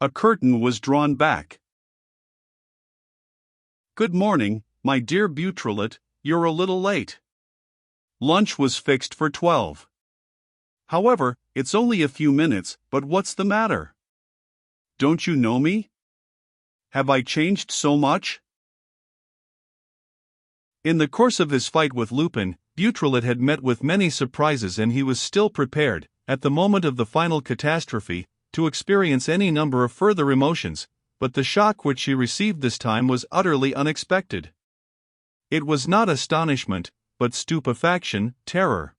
A curtain was drawn back. "Good morning, my dear Butrelot, you're a little late. Lunch was fixed for 12. However, it's only a few minutes, but what's the matter? Don't you know me? Have I changed so much?" In the course of his fight with Lupin, Butrelot had met with many surprises, and he was still prepared, at the moment of the final catastrophe, to experience any number of further emotions, but the shock which he received this time was utterly unexpected. It was not astonishment, but stupefaction, terror.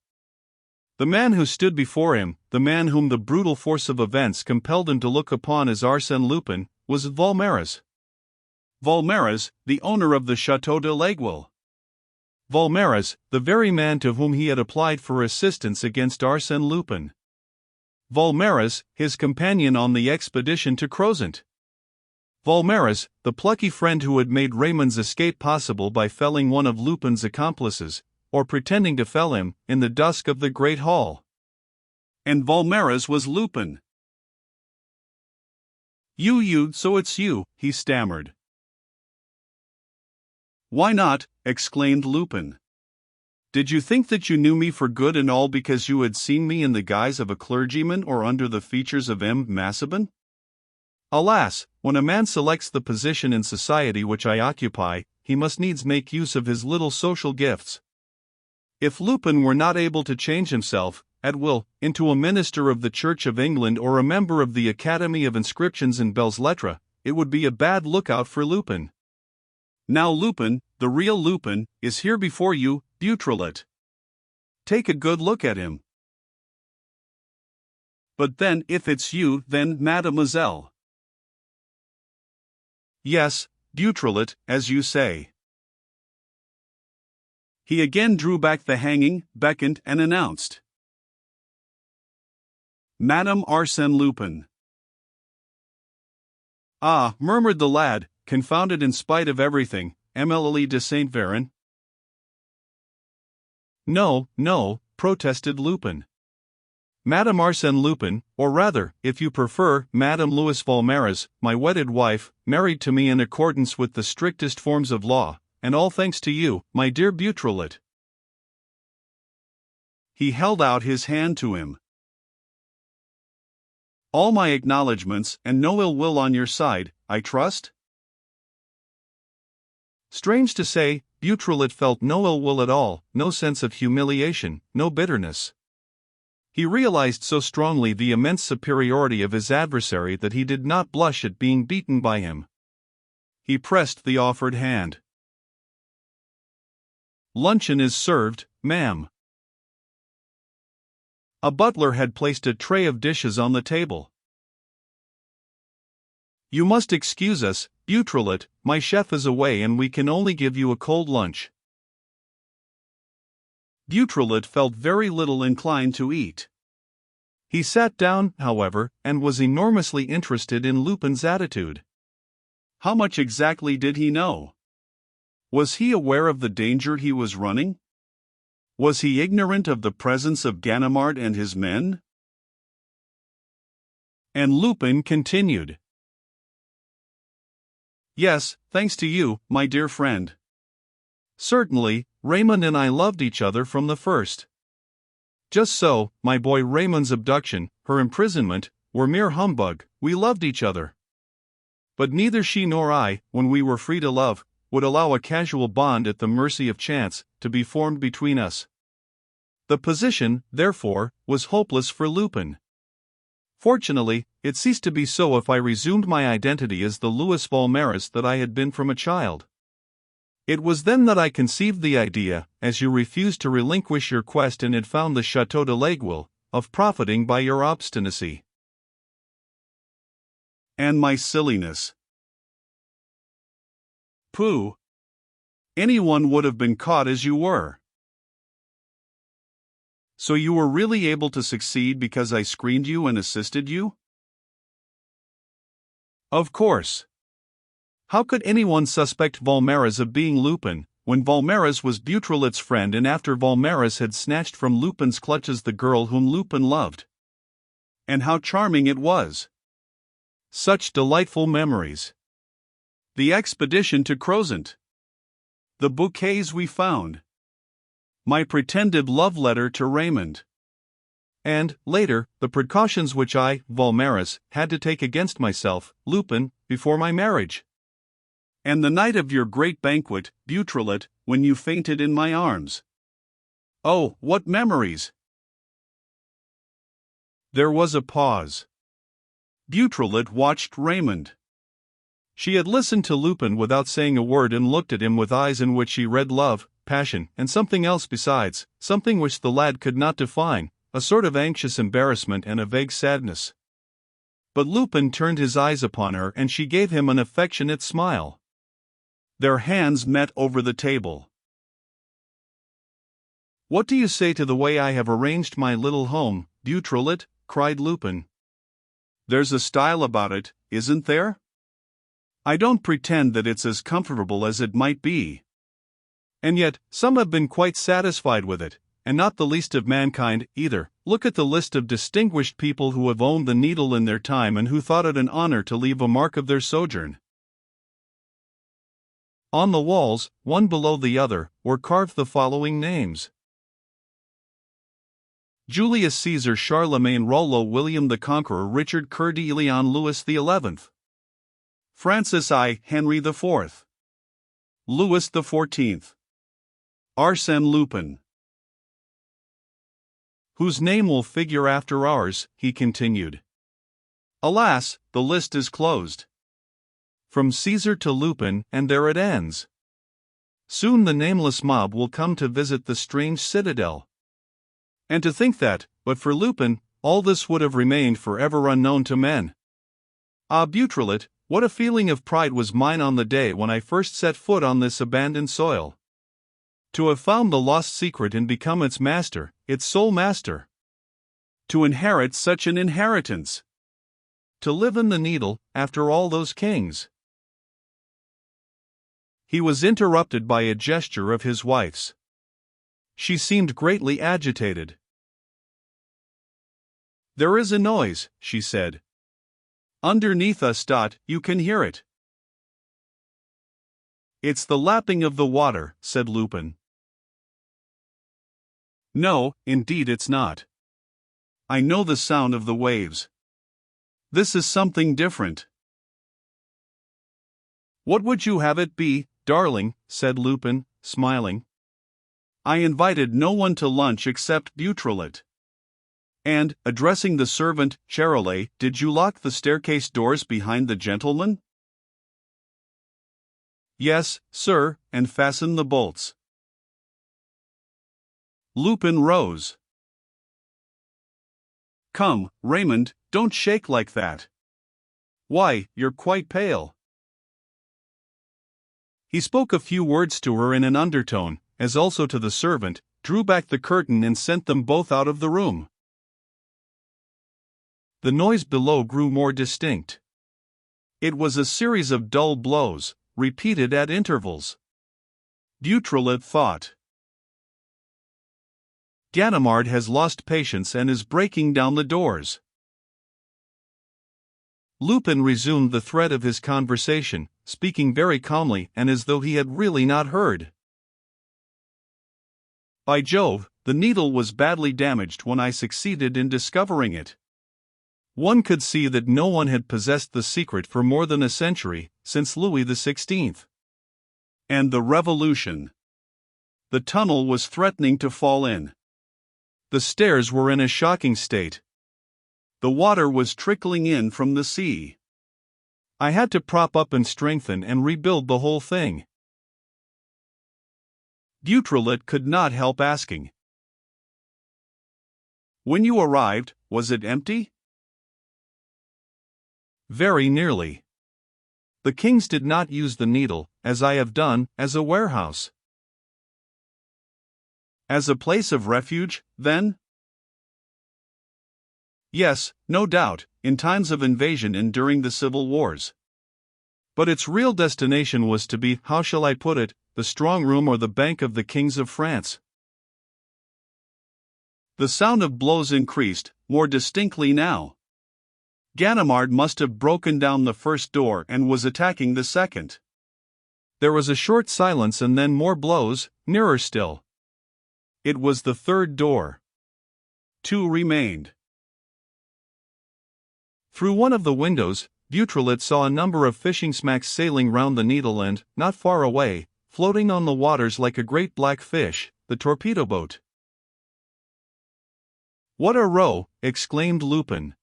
The man who stood before him, the man whom the brutal force of events compelled him to look upon as Arsène Lupin, was Valmères. Valmères, the owner of the Château de l'Aiguille. Valmères, the very man to whom he had applied for assistance against Arsène Lupin. Valmères, his companion on the expedition to Crozant. Valmères, the plucky friend who had made Raymond's escape possible by felling one of Lupin's accomplices, or pretending to fell him, in the dusk of the great hall. And Valmères was Lupin. So it's you," he stammered. "Why not?" exclaimed Lupin. "Did you think that you knew me for good and all because you had seen me in the guise of a clergyman or under the features of M. Massabin? Alas, when a man selects the position in society which I occupy, he must needs make use of his little social gifts. If Lupin were not able to change himself, at will, into a minister of the Church of England or a member of the Academy of Inscriptions and Belles Lettres, it would be a bad lookout for Lupin. Now Lupin, the real Lupin, is here before you, Butrelot. Take a good look at him. But then, if it's you, then, mademoiselle." "Yes, Butrelot, as you say." He again drew back the hanging, beckoned, and announced, "Madame Arsène Lupin." "Ah," murmured the lad, confounded in spite of everything, "Emilie de Saint Véran?" "No, no," protested Lupin. "Madame Arsène Lupin, or rather, if you prefer, Madame Louis Valmères, my wedded wife, married to me in accordance with the strictest forms of law, and all thanks to you, my dear Butrelot." He held out his hand to him. "All my acknowledgments, and no ill will on your side, I trust?" Strange to say, Butrelot felt no ill will at all, no sense of humiliation, no bitterness. He realized so strongly the immense superiority of his adversary that he did not blush at being beaten by him. He pressed the offered hand. "Luncheon is served, ma'am." A butler had placed a tray of dishes on the table. "You must excuse us, Butrelot, my chef is away and we can only give you a cold lunch." Butrelot felt very little inclined to eat. He sat down, however, and was enormously interested in Lupin's attitude. How much exactly did he know? Was he aware of the danger he was running? Was he ignorant of the presence of Ganimard and his men? And Lupin continued. "Yes, thanks to you, my dear friend. Certainly, Raymond and I loved each other from the first. Just so, my boy, Raymond's abduction, her imprisonment, were mere humbug, we loved each other. But neither she nor I, when we were free to love, would allow a casual bond at the mercy of chance to be formed between us. The position, therefore, was hopeless for Lupin. Fortunately, it ceased to be so if I resumed my identity as the Louis Valmères that I had been from a child. It was then that I conceived the idea, as you refused to relinquish your quest and had found the Château de l'Aiguille, of profiting by your obstinacy." "And my silliness." "Pooh! Anyone would have been caught as you were." "So you were really able to succeed because I screened you and assisted you?" "Of course. How could anyone suspect Valmères of being Lupin, when Valmères was Butrelot's friend and after Valmères had snatched from Lupin's clutches the girl whom Lupin loved? And how charming it was! Such delightful memories. The expedition to Crozant. The bouquets we found. My pretended love letter to Raymond. And, later, the precautions which I, Valmaris, had to take against myself, Lupin, before my marriage. And the night of your great banquet, Beautrelet, when you fainted in my arms. Oh, what memories! There was a pause. Beautrelet watched Raymond. She had listened to Lupin without saying a word and looked at him with eyes in which she read love, passion, and something else besides, something which the lad could not define, a sort of anxious embarrassment and a vague sadness. But Lupin turned his eyes upon her and she gave him an affectionate smile. Their hands met over the table. "What do you say to the way I have arranged my little home, Beautrelet?" cried Lupin. "There's a style about it, isn't there? I don't pretend that it's as comfortable as it might be. And yet, some have been quite satisfied with it, and not the least of mankind, either. Look at the list of distinguished people who have owned the needle in their time and who thought it an honor to leave a mark of their sojourn. On the walls, one below the other, were carved the following names: Julius Caesar, Charlemagne, Rollo, William the Conqueror, Richard Coeur de Lion, Louis XI, Francis I, Henry IV, Louis XIV, Arsène Lupin. Whose name will figure after ours, he continued. Alas, the list is closed. From Caesar to Lupin, and there it ends. Soon the nameless mob will come to visit the strange citadel. And to think that, but for Lupin, all this would have remained forever unknown to men. Ah, Beautrelet, what a feeling of pride was mine on the day when I first set foot on this abandoned soil. To have found the lost secret and become its master, its sole master. To inherit such an inheritance. To live in the needle, after all those kings. He was interrupted by a gesture of his wife's. She seemed greatly agitated. There is a noise, she said. Underneath us. You can hear it. It's the lapping of the water, said Lupin. No, indeed it's not. I know the sound of the waves. This is something different. What would you have it be, darling? Said Lupin, smiling. I invited no one to lunch except Beautrelet. And, addressing the servant, Charolais, did you lock the staircase doors behind the gentleman? Yes, sir, and fasten the bolts. Lupin rose. Come, Raymond, don't shake like that. Why, you're quite pale. He spoke a few words to her in an undertone, as also to the servant, drew back the curtain and sent them both out of the room. The noise below grew more distinct. It was a series of dull blows, repeated at intervals. Beautrelet thought. Ganimard has lost patience and is breaking down the doors. Lupin resumed the thread of his conversation, speaking very calmly and as though he had really not heard. By Jove, the needle was badly damaged when I succeeded in discovering it. One could see that no one had possessed the secret for more than a century, since Louis XVI. And the revolution. The tunnel was threatening to fall in. The stairs were in a shocking state. The water was trickling in from the sea. I had to prop up and strengthen and rebuild the whole thing. Beautrelet could not help asking. When you arrived, was it empty? Very nearly. The kings did not use the needle, as I have done, as a warehouse. As a place of refuge, then? Yes, no doubt, in times of invasion and during the civil wars. But its real destination was to be, how shall I put it, the strong room or the bank of the kings of France. The sound of blows increased, more distinctly now. Ganimard must have broken down the first door and was attacking the second. There was a short silence and then more blows, nearer still. It was the third door. 2 remained. Through one of the windows, Beautrelet saw a number of fishing smacks sailing round the Needle and, not far away, floating on the waters like a great black fish, the torpedo boat. "What a row!" exclaimed Lupin.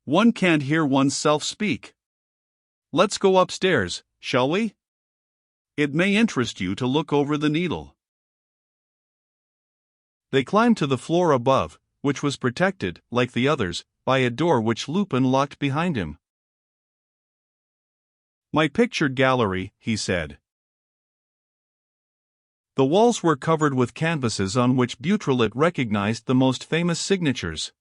"One can't hear oneself speak. Let's go upstairs, shall we? It may interest you to look over the Needle." They climbed to the floor above, which was protected, like the others, by a door which Lupin locked behind him. "My picture gallery," he said. The walls were covered with canvases on which Beautrelet recognized the most famous signatures.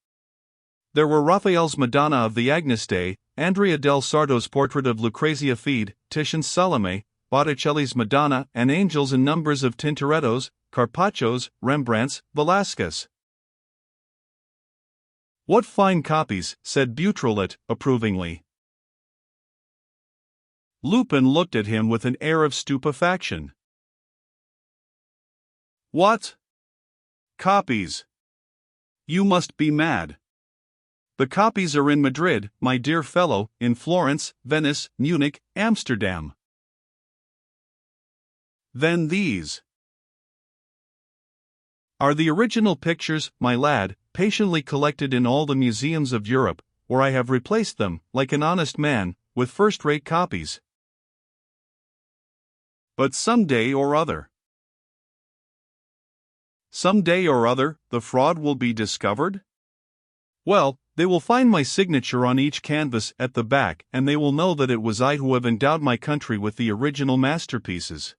There were Raphael's Madonna of the Agnus Dei, Andrea del Sarto's portrait of Lucrezia Fede, Titian's Salome, Botticelli's Madonna, and angels in numbers of Tintorettos, Carpaccios, Rembrandts, Velasquez. "What fine copies," said Beautrelet, approvingly. Lupin looked at him with an air of stupefaction. "What? Copies? You must be mad. The copies are in Madrid, my dear fellow, in Florence, Venice, Munich, Amsterdam." "Then these are the original pictures, my lad, patiently collected in all the museums of Europe, where I have replaced them, like an honest man, with first-rate copies. But some day or other, the fraud will be discovered? Well, they will find my signature on each canvas at the back, and they will know that it was I who have endowed my country with the original masterpieces.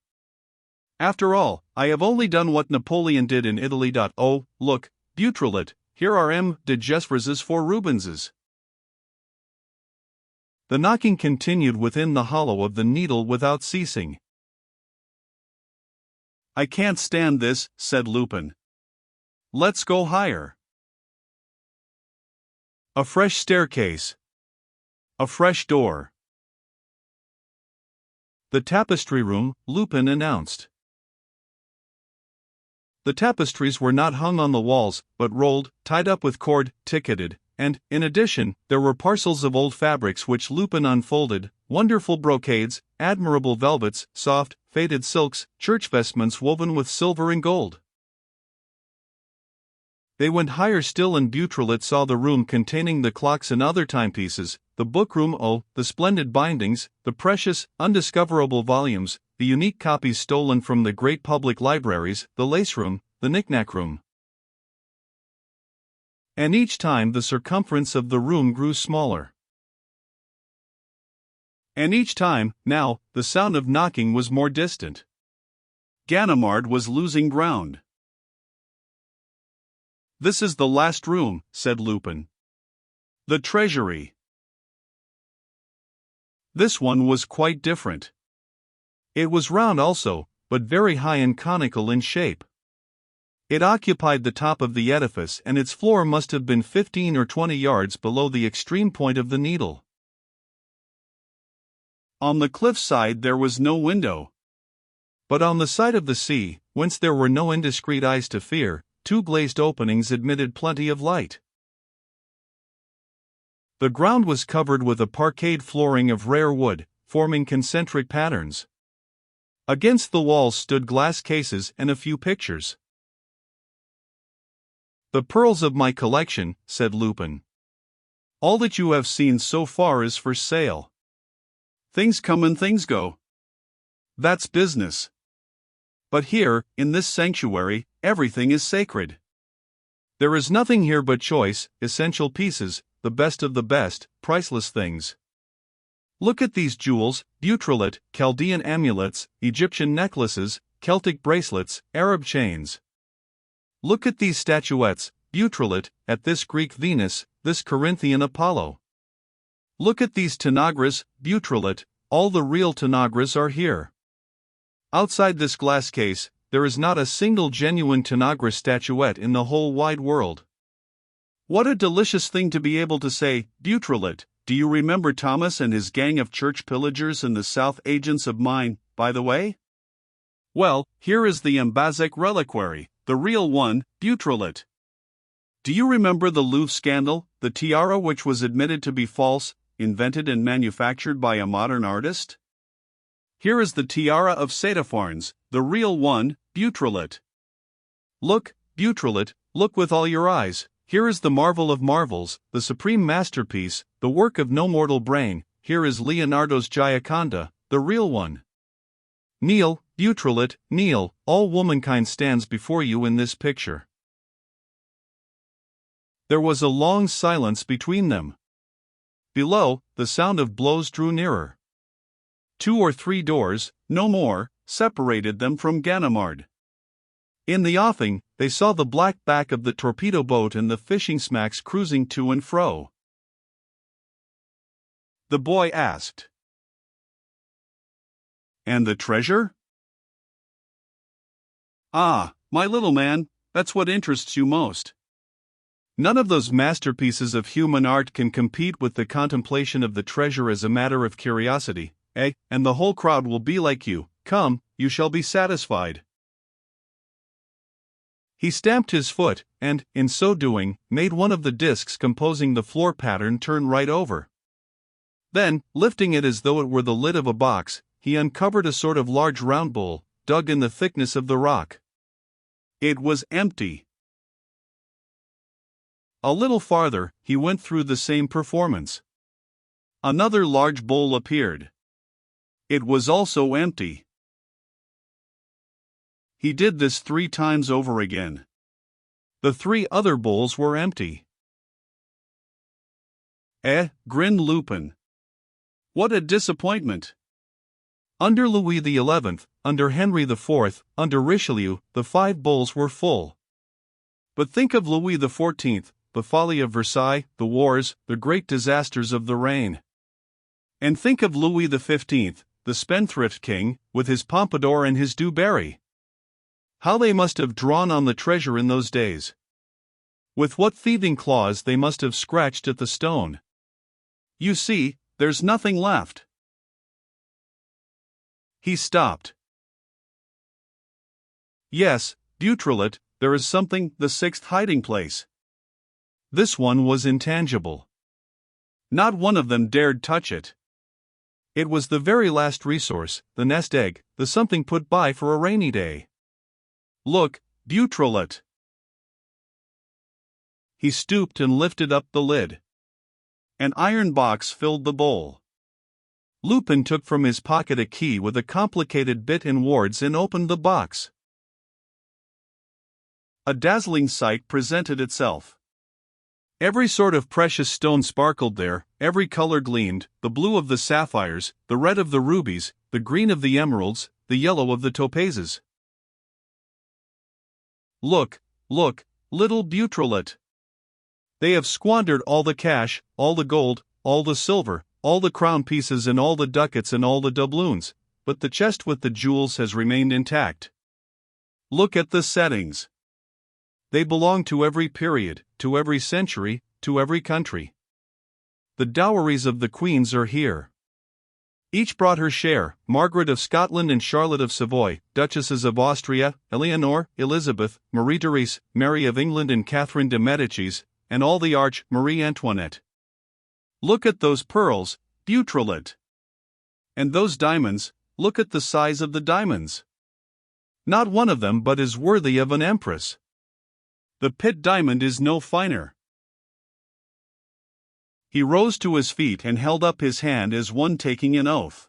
After all, I have only done what Napoleon did in Italy. Oh, look, Beautrelet, here are M. de Gesvres's 4 Rubenses." The knocking continued within the hollow of the Needle without ceasing. "I can't stand this," said Lupin. "Let's go higher." A fresh staircase. A fresh door. "The tapestry room," Lupin announced. The tapestries were not hung on the walls, but rolled, tied up with cord, ticketed, and, in addition, there were parcels of old fabrics which Lupin unfolded, wonderful brocades, admirable velvets, soft, faded silks, church vestments woven with silver and gold. They went higher still and Beautrelet saw the room containing the clocks and other timepieces, the book-room, the splendid bindings, the precious, undiscoverable volumes, the unique copies stolen from the great public libraries, the lace-room, the knick-knack room. And each time the circumference of the room grew smaller. And each time, now, the sound of knocking was more distant. Ganimard was losing ground. "This is the last room," said Lupin. "The treasury." This one was quite different. It was round also, but very high and conical in shape. It occupied the top of the edifice and its floor must have been 15 or 20 yards below the extreme point of the Needle. On the cliff side there was no window. But on the side of the sea, whence there were no indiscreet eyes to fear, 2 glazed openings admitted plenty of light. The ground was covered with a parquet flooring of rare wood, forming concentric patterns. Against the walls stood glass cases and a few pictures. "The pearls of my collection," said Lupin. "All that you have seen so far is for sale. Things come and things go. That's business. But here, in this sanctuary, everything is sacred. There is nothing here but choice, essential pieces, the best of the best, priceless things. Look at these jewels, Beautrelet, Chaldean amulets, Egyptian necklaces, Celtic bracelets, Arab chains. Look at these statuettes, Beautrelet, at this Greek Venus, this Corinthian Apollo. Look at these Tanagras, Beautrelet, all the real Tanagras are here. Outside this glass case, there is not a single genuine Tanagra statuette in the whole wide world. What a delicious thing to be able to say, Butyrilate. Do you remember Thomas and his gang of church pillagers in the South Agents of Mine, by the way? Well, here is the Ambazek reliquary, the real one, Butyrilate. Do you remember the Louvre scandal, the tiara which was admitted to be false, invented and manufactured by a modern artist? Here is the tiara of Saitapharnes, the real one, Butyrilate. Look, Butyrilate, look with all your eyes. Here is the marvel of marvels, the supreme masterpiece, the work of no mortal brain. Here is Leonardo's Gioconda, the real one. Kneel, Butyrilate, kneel, all womankind stands before you in this picture. There was a long silence between them. Below, the sound of blows drew nearer. 2 or 3 doors, no more, separated them from Ganimard. In the offing, they saw the black back of the torpedo boat and the fishing smacks cruising to and fro. The boy asked, "And the treasure?" "Ah, my little man, that's what interests you most. None of those masterpieces of human art can compete with the contemplation of the treasure as a matter of curiosity, and the whole crowd will be like you. Come, you shall be satisfied." He stamped his foot, and, in so doing, made one of the discs composing the floor pattern turn right over. Then, lifting it as though it were the lid of a box, he uncovered a sort of large round bowl, dug in the thickness of the rock. It was empty. A little farther, he went through the same performance. Another large bowl appeared. It was also empty. He did this 3 times over again. The 3 other bowls were empty. Grinned Lupin. What a disappointment! Under Louis XI, under Henry IV, under Richelieu, the 5 bowls were full. But think of Louis XIV, the folly of Versailles, the wars, the great disasters of the reign. And think of Louis XV, the spendthrift king, with his pompadour and his Dubarry. How they must have drawn on the treasure in those days! With what thieving claws they must have scratched at the stone! You see, there's nothing left. He stopped. Yes, Butyrilate, there is something, the 6th hiding place. This one was intangible. Not one of them dared touch it. It was the very last resource, the nest egg, the something put by for a rainy day. Look, Butyrilate. He stooped and lifted up the lid. An iron box filled the bowl. Lupin took from his pocket a key with a complicated bit and wards and opened the box. A dazzling sight presented itself. Every sort of precious stone sparkled there, every color gleamed, the blue of the sapphires, the red of the rubies, the green of the emeralds, the yellow of the topazes. Look, look, little Butyrilate. They have squandered all the cash, all the gold, all the silver, all the crown pieces and all the ducats and all the doubloons, but the chest with the jewels has remained intact. Look at the settings. They belong to every period, to every century, to every country. The dowries of the queens are here. Each brought her share, Margaret of Scotland and Charlotte of Savoy, Duchesses of Austria, Eleanor, Elizabeth, Marie-Therese, Mary of England and Catherine de Medicis, and all the arch Marie Antoinette. Look at those pearls, Butyrilate. And those diamonds, look at the size of the diamonds. Not one of them but is worthy of an empress. The Pitt diamond is no finer. He rose to his feet and held up his hand as one taking an oath.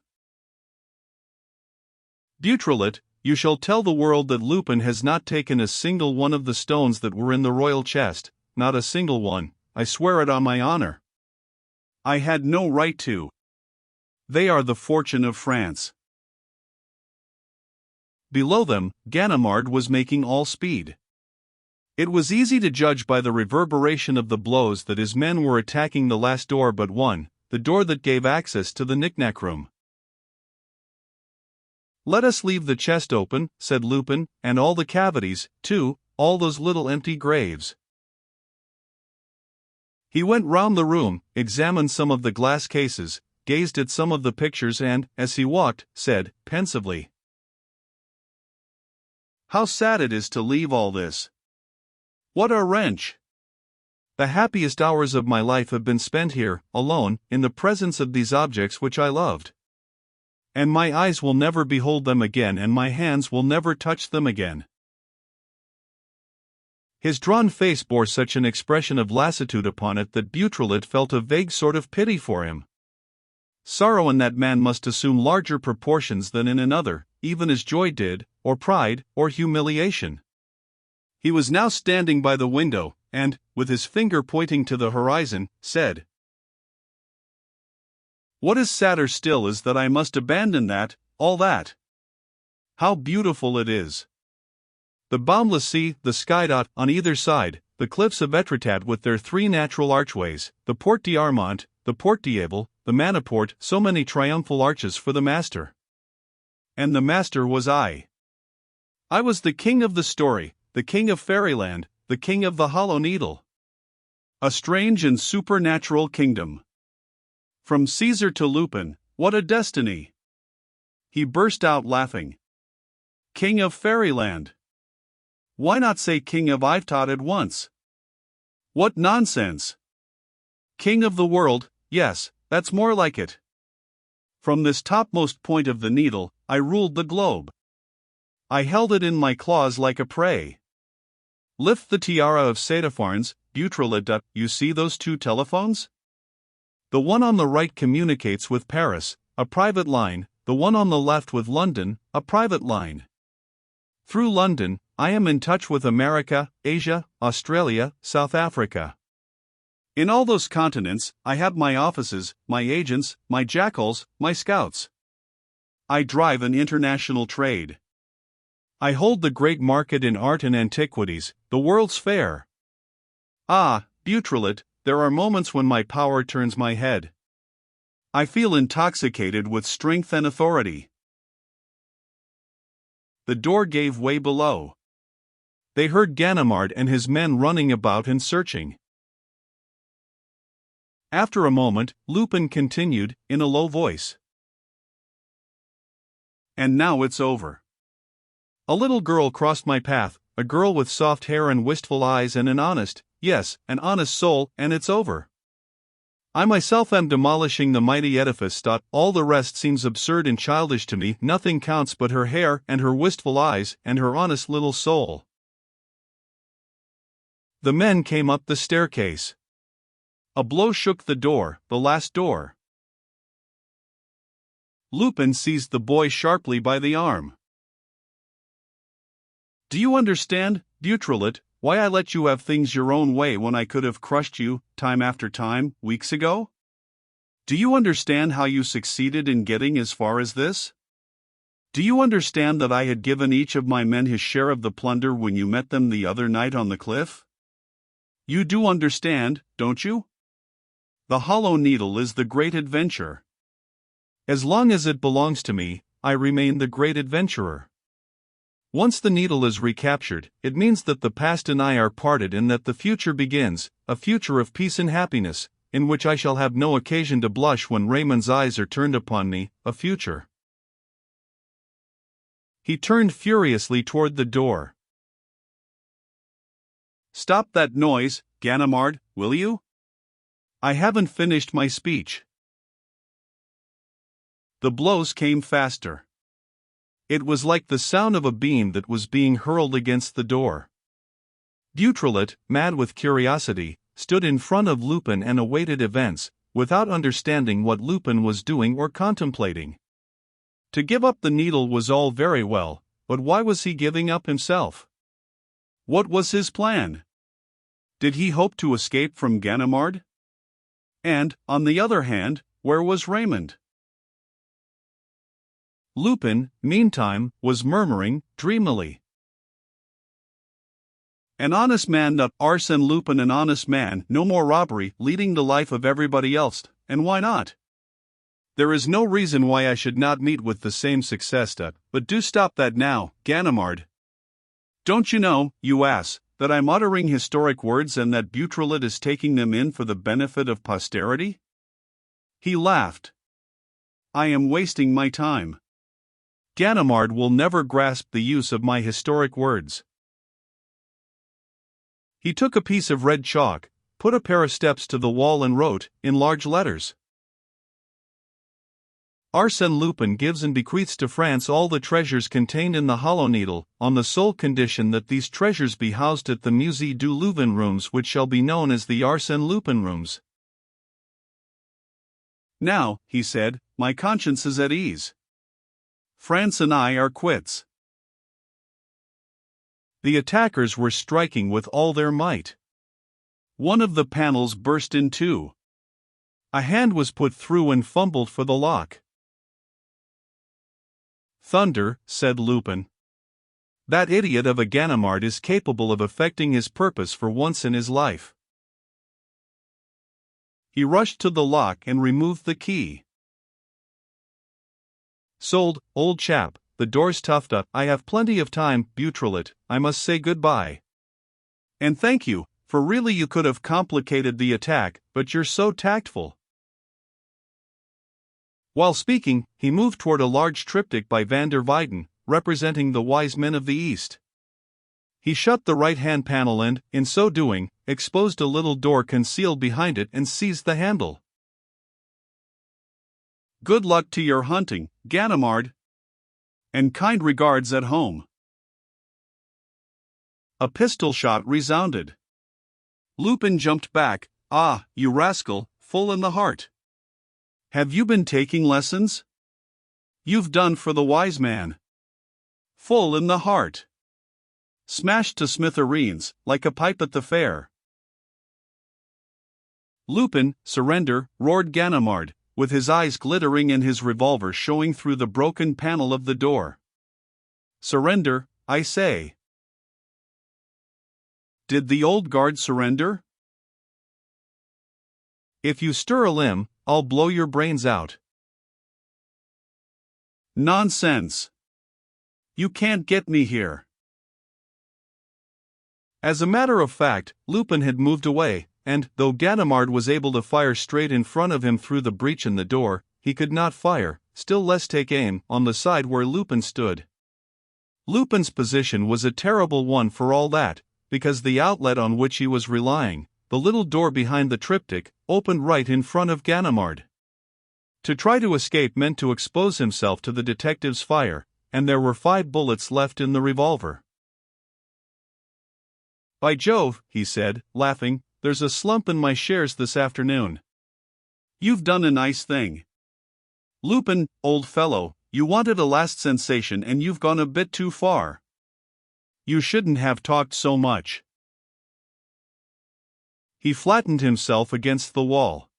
Butyrilate, you shall tell the world that Lupin has not taken a single one of the stones that were in the royal chest, not a single one, I swear it on my honor. I had no right to. They are the fortune of France. Below them, Ganimard was making all speed. It was easy to judge by the reverberation of the blows that his men were attacking the last door but one, the door that gave access to the knick-knack room. Let us leave the chest open, said Lupin, and all the cavities, too, all those little empty graves. He went round the room, examined some of the glass cases, gazed at some of the pictures and, as he walked, said, pensively, "How sad it is to leave all this. What a wrench! The happiest hours of my life have been spent here, alone, in the presence of these objects which I loved. And my eyes will never behold them again, and my hands will never touch them again." His drawn face bore such an expression of lassitude upon it that Beautrelet felt a vague sort of pity for him. Sorrow in that man must assume larger proportions than in another, even as joy did, or pride, or humiliation. He was now standing by the window, and, with his finger pointing to the horizon, said, "What is sadder still is that I must abandon that, all that. How beautiful it is! The boundless sea, the sky dot on either side, the cliffs of Etretat with their three natural archways, the Porte d'Armont, the Porte d'Able, the Maniport, so many triumphal arches for the master. And the master was I. I was the king of the story, the king of fairyland, the king of the Hollow Needle. A strange and supernatural kingdom. From Caesar to Lupin, what a destiny!" He burst out laughing. "King of fairyland! Why not say king of Yvetot at once? What nonsense! King of the world, yes, that's more like it. From this topmost point of the needle, I ruled the globe. I held it in my claws like a prey. Lift the tiara of Saitapharnes, Beautrelet. You see those two telephones? The one on the right communicates with Paris, a private line, the one on the left with London, a private line. Through London, I am in touch with America, Asia, Australia, South Africa. In all those continents, I have my offices, my agents, my jackals, my scouts. I drive an international trade. I hold the great market in art and antiquities, the World's Fair. Ah, Beautrelet, there are moments when my power turns my head. I feel intoxicated with strength and authority." The door gave way below. They heard Ganimard and his men running about and searching. After a moment, Lupin continued, in a low voice. "And now it's over. A little girl crossed my path, a girl with soft hair and wistful eyes and an honest, yes, an honest soul, and it's over. I myself am demolishing the mighty edifice. All the rest seems absurd and childish to me. Nothing counts but her hair and her wistful eyes and her honest little soul." The men came up the staircase. A blow shook the door, the last door. Lupin seized the boy sharply by the arm. "Do you understand, Beautrelet, why I let you have things your own way when I could have crushed you, time after time, weeks ago? Do you understand how you succeeded in getting as far as this? Do you understand that I had given each of my men his share of the plunder when you met them the other night on the cliff? You do understand, don't you? The Hollow Needle is the great adventure. As long as it belongs to me, I remain the great adventurer. Once the needle is recaptured, it means that the past and I are parted and that the future begins, a future of peace and happiness, in which I shall have no occasion to blush when Raymond's eyes are turned upon me, a future." He turned furiously toward the door. "Stop that noise, Ganimard, will you? I haven't finished my speech." The blows came faster. It was like the sound of a beam that was being hurled against the door. Beautrelet, mad with curiosity, stood in front of Lupin and awaited events, without understanding what Lupin was doing or contemplating. To give up the needle was all very well, but why was he giving up himself? What was his plan? Did he hope to escape from Ganimard? And, on the other hand, where was Raymond? Lupin, meantime, was murmuring, dreamily. "An honest man, Arsène Lupin, an honest man, no more robbery, leading the life of everybody else, and why not? There is no reason why I should not meet with the same success. But do stop that now, Ganimard. Don't you know, you ass, That I'm uttering historic words and that Butrelid is taking them in for the benefit of posterity? He laughed. I am wasting my time. Ganimard will never grasp the use of my historic words. He took a piece of red chalk, put a pair of steps to the wall and wrote, in large letters, Arsène Lupin gives and bequeaths to France all the treasures contained in the Hollow Needle, on the sole condition that these treasures be housed at the Musée du Louvre rooms, which shall be known as the Arsène Lupin rooms. Now, he said, my conscience is at ease. France and I are quits. The attackers were striking with all their might. One of the panels burst in two. A hand was put through and fumbled for the lock. Thunder, said Lupin. That idiot of a Ganimard is capable of effecting his purpose for once in his life. He rushed to the lock and removed the key. Sold, old chap, the door's toughed up. I have plenty of time, Butrelid, I must say goodbye. And thank you, for really you could have complicated the attack, but you're so tactful. While speaking, he moved toward a large triptych by van der Weyden, representing the wise men of the East. He shut the right-hand panel and, in so doing, exposed a little door concealed behind it and seized the handle. Good luck to your hunting, Ganimard. And kind regards at home. A pistol shot resounded. Lupin jumped back. Ah, you rascal, full in the heart. Have you been taking lessons? You've done for the wise man. Full in the heart. Smashed to smithereens, like a pipe at the fair. Lupin, surrender, roared Ganimard, with his eyes glittering and his revolver showing through the broken panel of the door. Surrender, I say. Did the old guard surrender? If you stir a limb, I'll blow your brains out. Nonsense. You can't get me here. As a matter of fact, Lupin had moved away, and, though Ganimard was able to fire straight in front of him through the breach in the door, he could not fire, still less take aim, on the side where Lupin stood. Lupin's position was a terrible one for all that, because the outlet on which he was relying, the little door behind the triptych, opened right in front of Ganimard. To try to escape meant to expose himself to the detective's fire, and there were 5 bullets left in the revolver. By Jove, he said, laughing, there's a slump in my shares this afternoon. You've done a nice thing. Lupin, old fellow, you wanted a last sensation and you've gone a bit too far. You shouldn't have talked so much. He flattened himself against the wall.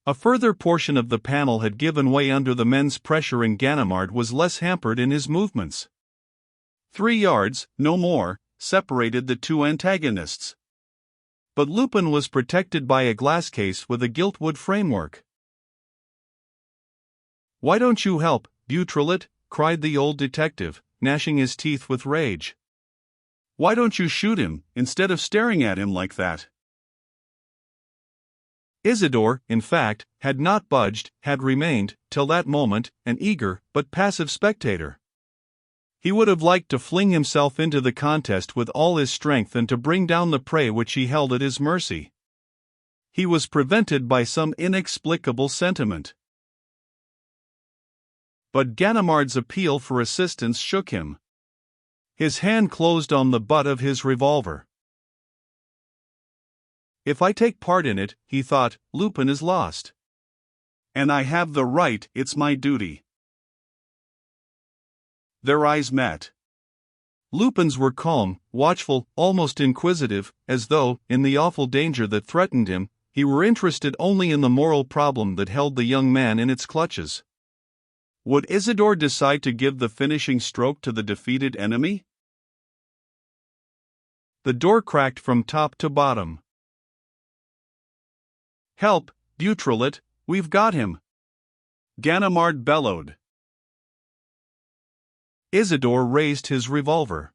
A further portion of the panel had given way under the men's pressure and Ganimard was less hampered in his movements. 3 yards, no more, separated the two antagonists. But Lupin was protected by a glass case with a gilt-wood framework. Why don't you help, Butrelid? Cried the old detective, gnashing his teeth with rage. Why don't you shoot him, instead of staring at him like that? Isidore, in fact, had not budged, had remained, till that moment, an eager, but passive spectator. He would have liked to fling himself into the contest with all his strength and to bring down the prey which he held at his mercy. He was prevented by some inexplicable sentiment. But Ganimard's appeal for assistance shook him. His hand closed on the butt of his revolver. If I take part in it, he thought, Lupin is lost. And I have the right, it's my duty. Their eyes met. Lupin's were calm, watchful, almost inquisitive, as though, in the awful danger that threatened him, he were interested only in the moral problem that held the young man in its clutches. Would Isidore decide to give the finishing stroke to the defeated enemy? The door cracked from top to bottom. Help, Butrelid, we've got him! Ganimard bellowed. Isidore raised his revolver.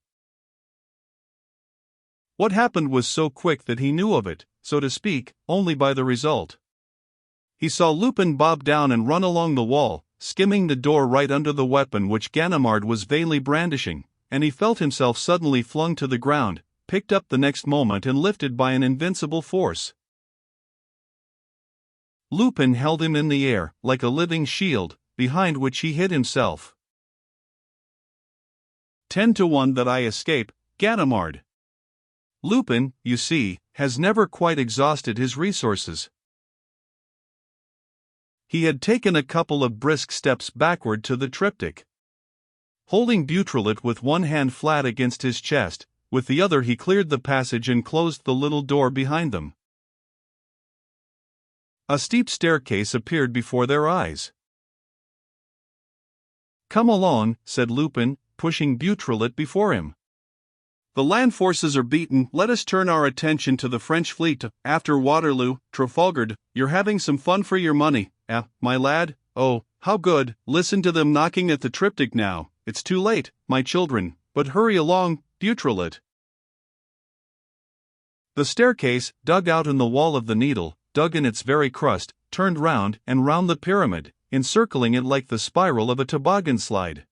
What happened was so quick that he knew of it, so to speak, only by the result. He saw Lupin bob down and run along the wall, skimming the door right under the weapon which Ganimard was vainly brandishing, and he felt himself suddenly flung to the ground, picked up the next moment and lifted by an invincible force. Lupin held him in the air, like a living shield, behind which he hid himself. 10 to 1 that I escape, Ganimard. Lupin, you see, has never quite exhausted his resources. He had taken a couple of brisk steps backward to the triptych. Holding Beautrelet with one hand flat against his chest, with the other he cleared the passage and closed the little door behind them. A steep staircase appeared before their eyes. "Come along," said Lupin, pushing Beautrelet before him. "The land forces are beaten, let us turn our attention to the French fleet. After Waterloo, Trafalgar, you're having some fun for your money, my lad? Oh, how good, listen to them knocking at the triptych now. It's too late, my children, but hurry along, Beautrelet." The staircase, dug out in the wall of the Needle, dug in its very crust, turned round and round the pyramid, encircling it like the spiral of a toboggan slide.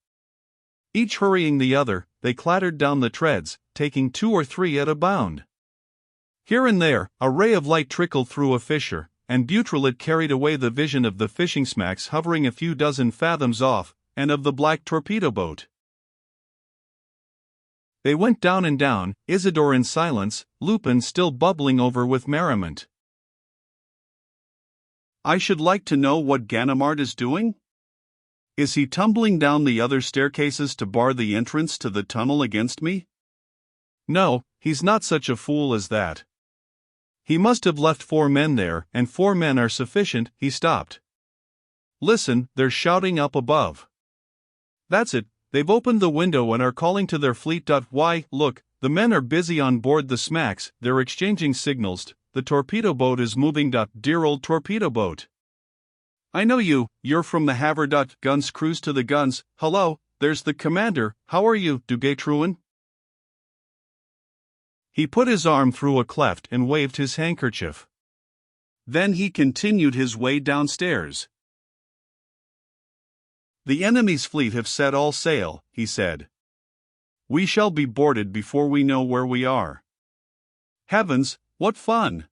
Each hurrying the other, they clattered down the treads, taking 2 or 3 at a bound. Here and there, a ray of light trickled through a fissure, and Beautrelet carried away the vision of the fishing smacks hovering a few dozen fathoms off, and of the black torpedo boat. They went down and down, Isidore in silence, Lupin still bubbling over with merriment. "I should like to know what Ganimard is doing? Is he tumbling down the other staircases to bar the entrance to the tunnel against me? No, he's not such a fool as that. He must have left 4 men there, and 4 men are sufficient." He stopped. "Listen, they're shouting up above. That's it, they've opened the window and are calling to their fleet. Why, look, the men are busy on board the smacks, they're exchanging signals. The torpedo boat is moving. Dear old torpedo boat. I know you, you're from the Havre. Guns, cruise to the guns. Hello, there's the commander. How are you, Duguay-Trouin?" He put his arm through a cleft and waved his handkerchief. Then he continued his way downstairs. "The enemy's fleet have set all sail," he said. "We shall be boarded before we know where we are. Heavens, what fun!"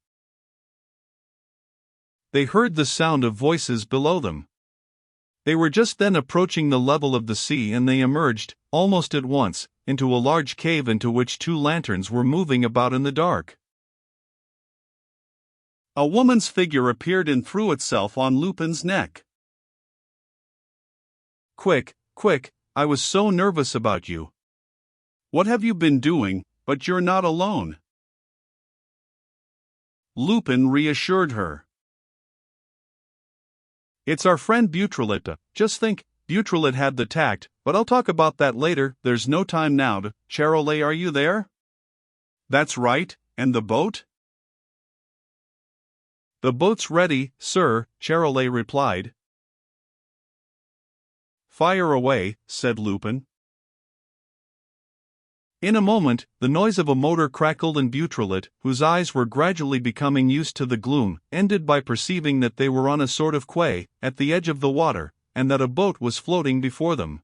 They heard the sound of voices below them. They were just then approaching the level of the sea, and they emerged, almost at once, into a large cave into which 2 lanterns were moving about in the dark. A woman's figure appeared and threw itself on Lupin's neck. "Quick, quick, I was so nervous about you. What have you been doing? But you're not alone." Lupin reassured her. "It's our friend Beautrelet. Just think, Beautrelet had the tact, but I'll talk about that later, there's no time now. Charolais, are you there?" "That's right, and the boat?" "The boat's ready, sir," Charolais replied. "Fire away," said Lupin. In a moment, the noise of a motor crackled, and Beautrelet, whose eyes were gradually becoming used to the gloom, ended by perceiving that they were on a sort of quay, at the edge of the water, and that a boat was floating before them.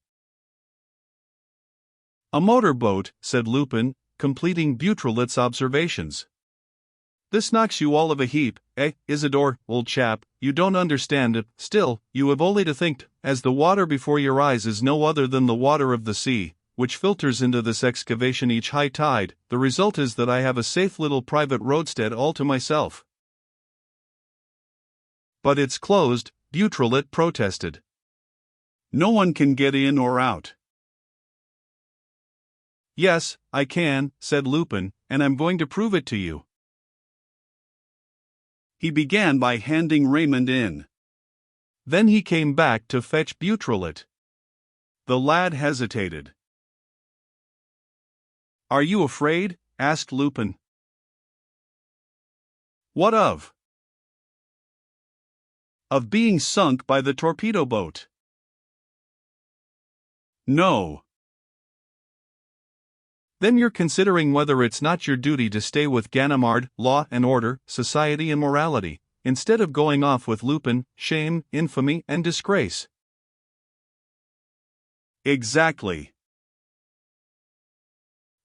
"A motor boat," said Lupin, completing Beautrelet's observations. "This knocks you all of a heap, Isidore, old chap, you don't understand it. Still, you have only to think, as the water before your eyes is no other than the water of the sea, which filters into this excavation each high tide, the result is that I have a safe little private roadstead all to myself." "But it's closed," Beautrelet protested. "No one can get in or out." "Yes, I can," said Lupin, "and I'm going to prove it to you." He began by handing Raymond in. Then he came back to fetch Beautrelet. The lad hesitated. "Are you afraid?" asked Lupin. "What of?" "Of being sunk by the torpedo boat." "No." Then you're considering whether it's not your duty to stay with Ganimard, law and order, society and morality, instead of going off with Lupin, shame, infamy and disgrace. Exactly.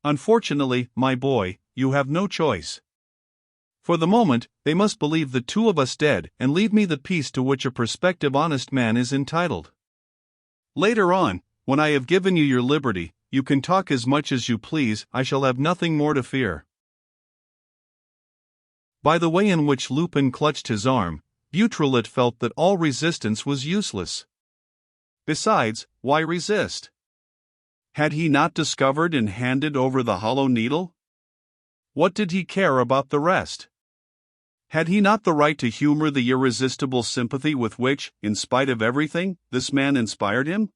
Unfortunately, my boy, you have no choice. For the moment, they must believe the two of us dead and leave me the peace to which a prospective honest man is entitled. Later on, when I have given you your liberty, you can talk as much as you please, I shall have nothing more to fear. By the way in which Lupin clutched his arm, Beautrelet felt that all resistance was useless. Besides, why resist? Had he not discovered and handed over the hollow needle? What did he care about the rest? Had he not the right to humor the irresistible sympathy with which, in spite of everything, this man inspired him?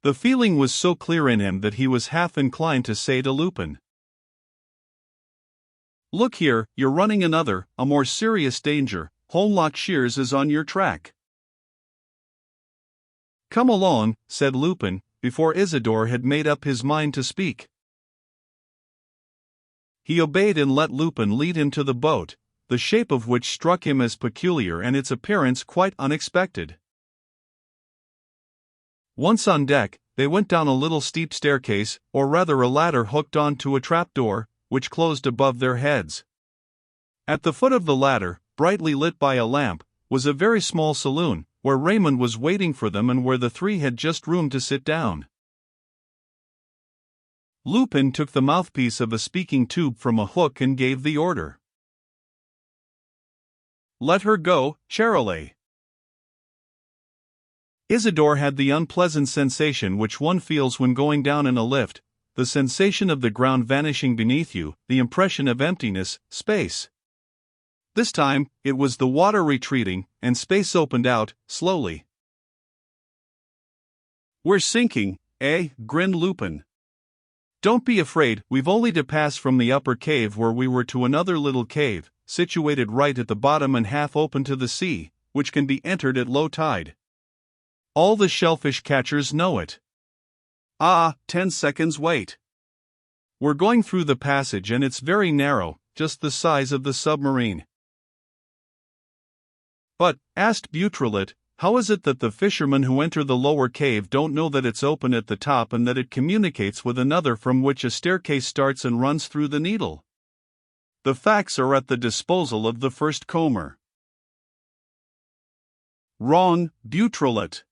The feeling was so clear in him that he was half inclined to say to Lupin, "Look here, you're running another, a more serious danger. Holmlock Shears is on your track." "Come along," said Lupin, before Isidore had made up his mind to speak. He obeyed and let Lupin lead him to the boat, the shape of which struck him as peculiar and its appearance quite unexpected. Once on deck, they went down a little steep staircase, or rather a ladder hooked on to a trapdoor, which closed above their heads. At the foot of the ladder, brightly lit by a lamp, was a very small saloon, where Raymond was waiting for them and where the three had just room to sit down. Lupin took the mouthpiece of a speaking tube from a hook and gave the order. "Let her go, Charolais." Isidore had the unpleasant sensation which one feels when going down in a lift, the sensation of the ground vanishing beneath you, the impression of emptiness, space. This time, it was the water retreating, and space opened out, slowly. "We're sinking, eh?" grinned Lupin. "Don't be afraid, we've only to pass from the upper cave where we were to another little cave, situated right at the bottom and half open to the sea, which can be entered at low tide. All the shellfish catchers know it. 10 seconds wait. We're going through the passage and it's very narrow, just the size of the submarine." "But," asked Beautrelet, "how is it that the fishermen who enter the lower cave don't know that it's open at the top and that it communicates with another from which a staircase starts and runs through the needle?" "The facts are at the disposal of the first comber." "Wrong, Beautrelet.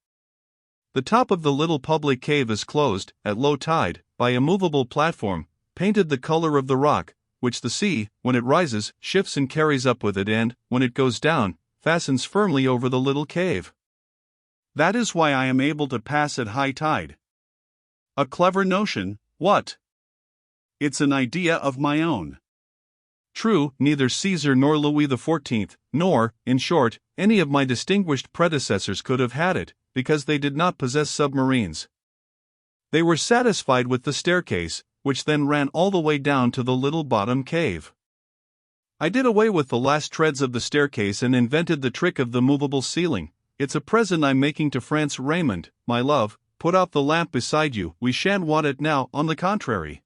The top of the little public cave is closed, at low tide, by a movable platform, painted the color of the rock, which the sea, when it rises, shifts and carries up with it and, when it goes down, fastens firmly over the little cave. That is why I am able to pass at high tide. A clever notion, what? It's an idea of my own." "True, neither Caesar nor Louis XIV, nor, in short, any of my distinguished predecessors could have had it, because they did not possess submarines. They were satisfied with the staircase, which then ran all the way down to the little bottom cave. I did away with the last treads of the staircase and invented the trick of the movable ceiling. It's a present I'm making to France. Raymond, my love, put out the lamp beside you, we shan't want it now, on the contrary."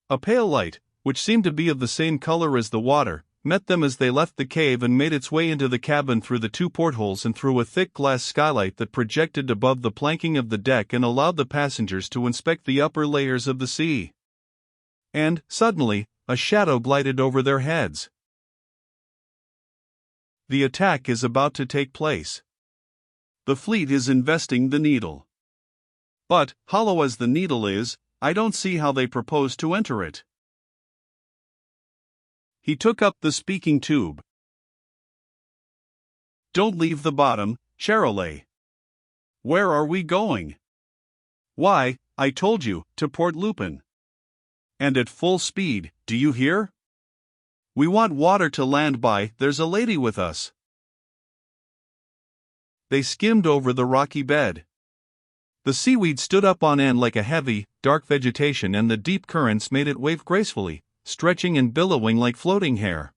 A pale light, which seemed to be of the same color as the water, met them as they left the cave and made its way into the cabin through the two portholes and through a thick glass skylight that projected above the planking of the deck and allowed the passengers to inspect the upper layers of the sea. And, suddenly, a shadow glided over their heads. The attack is about to take place. The fleet is investing the Needle. But, hollow as the Needle is, I don't see how they propose to enter it. He took up the speaking tube. "Don't leave the bottom, Charolais." "Where are we going?" "Why, I told you, to Port Lupin. And at full speed, do you hear? We want water to land by, there's a lady with us." They skimmed over the rocky bed. The seaweed stood up on end like a heavy, dark vegetation and the deep currents made it wave gracefully, stretching and billowing like floating hair.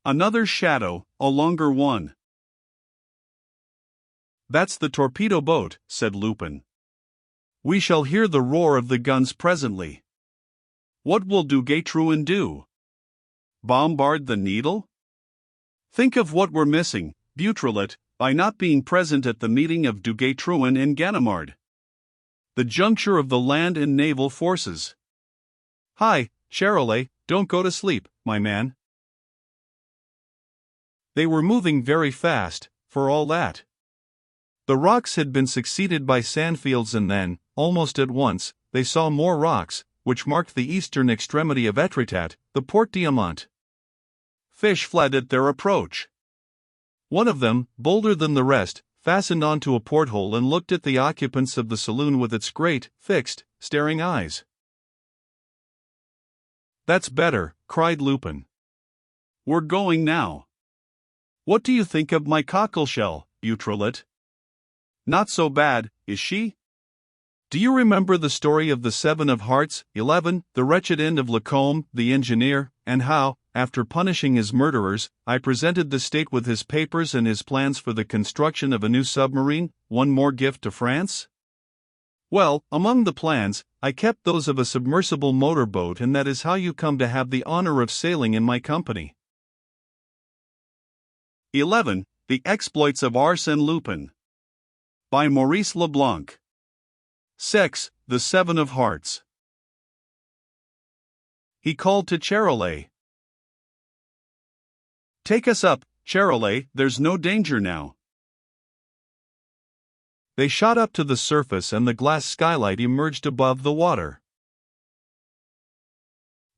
Another shadow, a longer one. That's the torpedo boat, said Lupin. We shall hear the roar of the guns presently. What will Duguay-Trouin do? Bombard the Needle? Think of what we're missing, Beautrelet, by not being present at the meeting of Duguay-Trouin and Ganimard. The juncture of the land and naval forces. Hi, Charolais, don't go to sleep, my man. They were moving very fast, for all that. The rocks had been succeeded by sandfields, and then, almost at once, they saw more rocks, which marked the eastern extremity of Etretat, the Port Diamant. Fish fled at their approach. One of them, bolder than the rest, fastened onto a porthole and looked at the occupants of the saloon with its great, fixed, staring eyes. That's better, cried Lupin. We're going now. What do you think of my cockleshell, Beautrelet? Not so bad, is she? Do you remember the story of the 7 of Hearts, 11, the wretched end of Lacombe, the engineer, and how, after punishing his murderers, I presented the state with his papers and his plans for the construction of a new submarine, one more gift to France? Well, among the plans, I kept those of a submersible motorboat, and that is how you come to have the honor of sailing in my company. 11. The Exploits of Arsène Lupin. By Maurice Leblanc. 6. The 7 of Hearts. He called to Charolais. Take us up, Charolais, there's no danger now. They shot up to the surface and the glass skylight emerged above the water.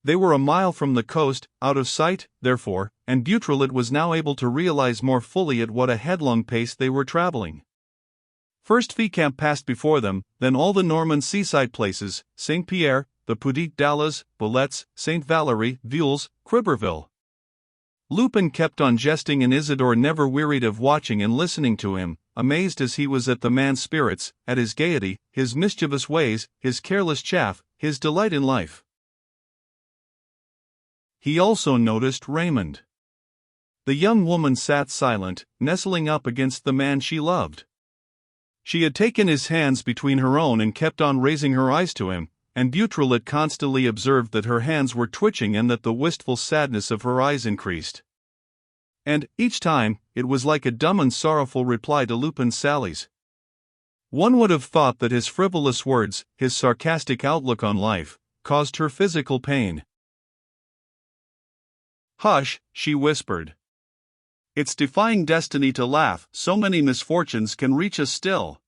They were a mile from the coast, out of sight, therefore, and Beautrelet was now able to realize more fully at what a headlong pace they were traveling. First Fécamp passed before them, then all the Norman seaside places, Saint-Pierre, the Petit Dalles, Bullets, Saint Valery, Vules, Criberville. Lupin kept on jesting, and Isidore never wearied of watching and listening to him, amazed as he was at the man's spirits, at his gaiety, his mischievous ways, his careless chaff, his delight in life. He also noticed Raymond. The young woman sat silent, nestling up against the man she loved. She had taken his hands between her own and kept on raising her eyes to him, and Beautrelet constantly observed that her hands were twitching and that the wistful sadness of her eyes increased. And, each time, it was like a dumb and sorrowful reply to Lupin's sallies. One would have thought that his frivolous words, his sarcastic outlook on life, caused her physical pain. Hush, she whispered. It's defying destiny to laugh, so many misfortunes can reach us still.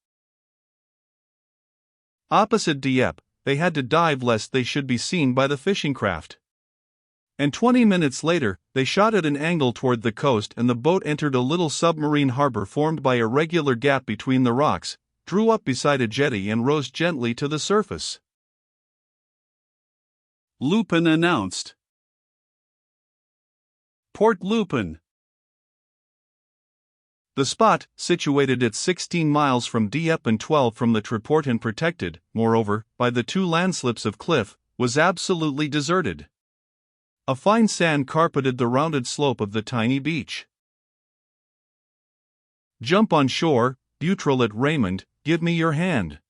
Opposite Dieppe, they had to dive lest they should be seen by the fishing craft. And 20 minutes later, they shot at an angle toward the coast, and the boat entered a little submarine harbor formed by a regular gap between the rocks, drew up beside a jetty and rose gently to the surface. Lupin announced. Port Lupin. The spot, situated at 16 miles from Dieppe and 12 from the Treport and protected, moreover, by the 2 landslips of cliff, was absolutely deserted. A fine sand carpeted the rounded slope of the tiny beach. Jump on shore, Beautrelet. Raymond, give me your hand.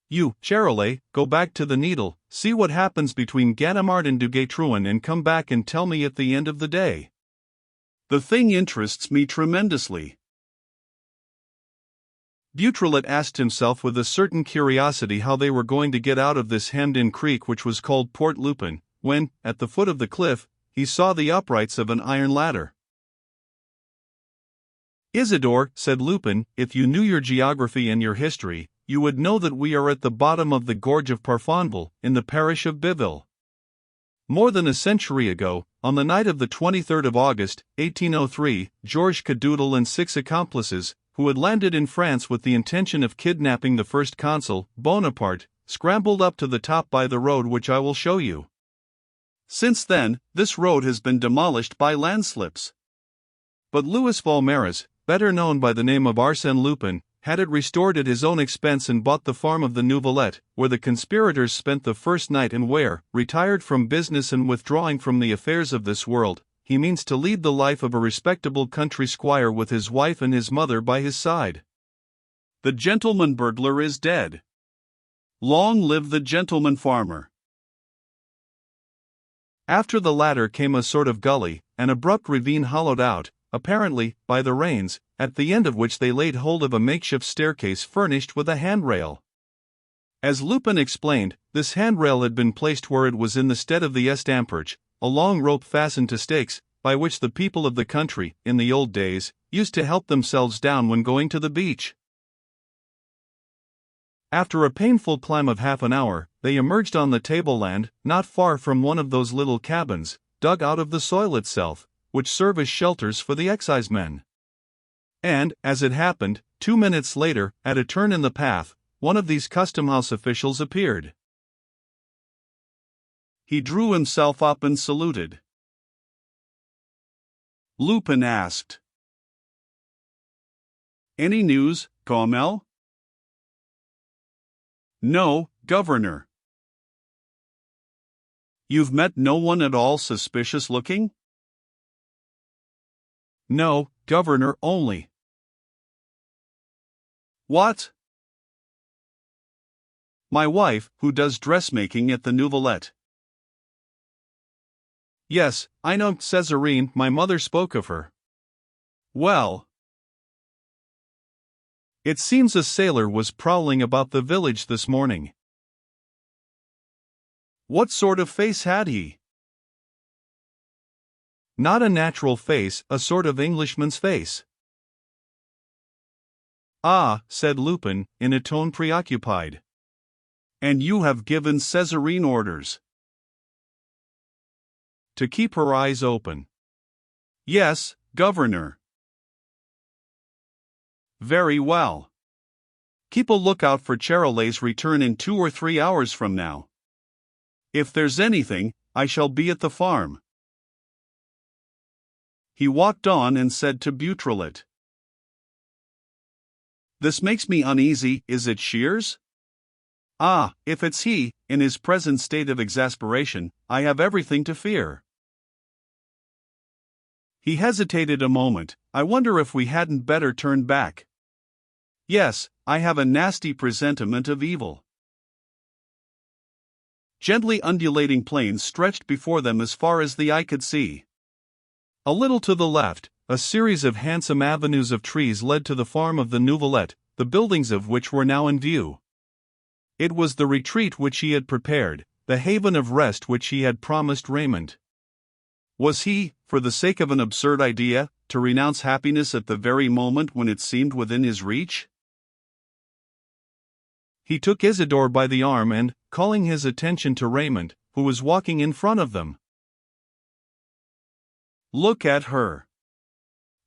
You, Charolais, go back to the Needle, see what happens between Ganimard and Duguay-Trouin, and come back and tell me at the end of the day. The thing interests me tremendously. Beautrelet asked himself with a certain curiosity how they were going to get out of this hemmed-in creek which was called Port Lupin, when, at the foot of the cliff, he saw the uprights of an iron ladder. Isidore, said Lupin, if you knew your geography and your history, you would know that we are at the bottom of the gorge of Parfonville, in the parish of Biville. More than a century ago, on the night of the 23rd of August, 1803, Georges Cadoudal and 6 accomplices, who had landed in France with the intention of kidnapping the first consul, Bonaparte, scrambled up to the top by the road which I will show you. Since then, this road has been demolished by landslips. But Louis Valmeras, better known by the name of Arsène Lupin, had it restored at his own expense and bought the farm of the Nouvelette, where the conspirators spent the first night, and where, retired from business and withdrawing from the affairs of this world, he means to lead the life of a respectable country squire with his wife and his mother by his side. The gentleman burglar is dead. Long live the gentleman farmer. After the latter came a sort of gully, an abrupt ravine hollowed out, apparently, by the rains, at the end of which they laid hold of a makeshift staircase furnished with a handrail. As Lupin explained, this handrail had been placed where it was in the stead of the estamperge, a long rope fastened to stakes, by which the people of the country, in the old days, used to help themselves down when going to the beach. After a painful climb of half an hour, they emerged on the tableland, not far from one of those little cabins, dug out of the soil itself, which serve as shelters for the excisemen. And, as it happened, 2 minutes later, at a turn in the path, one of these custom-house officials appeared. He drew himself up and saluted. Lupin asked, "Any news, Comel?" "No, Governor." "You've met no one at all suspicious looking?" "No, Governor, only." "What?" "My wife, who does dressmaking at the Nouvelette." "Yes, I know Césarine, my mother spoke of her." "Well?" "It seems a sailor was prowling about the village this morning." "What sort of face had he?" "Not a natural face, a sort of Englishman's face." "Ah," said Lupin, in a tone preoccupied. "And you have given Césarine orders?" "To keep her eyes open." "Yes, Governor." "Very well. Keep a lookout for Charolais' return in 2 or 3 hours from now. If there's anything, I shall be at the farm." He walked on and said to Beautrelet, "This makes me uneasy, is it, Shears?" "Ah, if it's he, in his present state of exasperation, I have everything to fear." He hesitated a moment. "I wonder if we hadn't better turn back. Yes, I have a nasty presentiment of evil." Gently undulating plains stretched before them as far as the eye could see. A little to the left, a series of handsome avenues of trees led to the farm of the Nouvelette, the buildings of which were now in view. It was the retreat which he had prepared, the haven of rest which he had promised Raymond. Was he, for the sake of an absurd idea, to renounce happiness at the very moment when it seemed within his reach? He took Isidore by the arm and, calling his attention to Raymond, who was walking in front of them, "Look at her.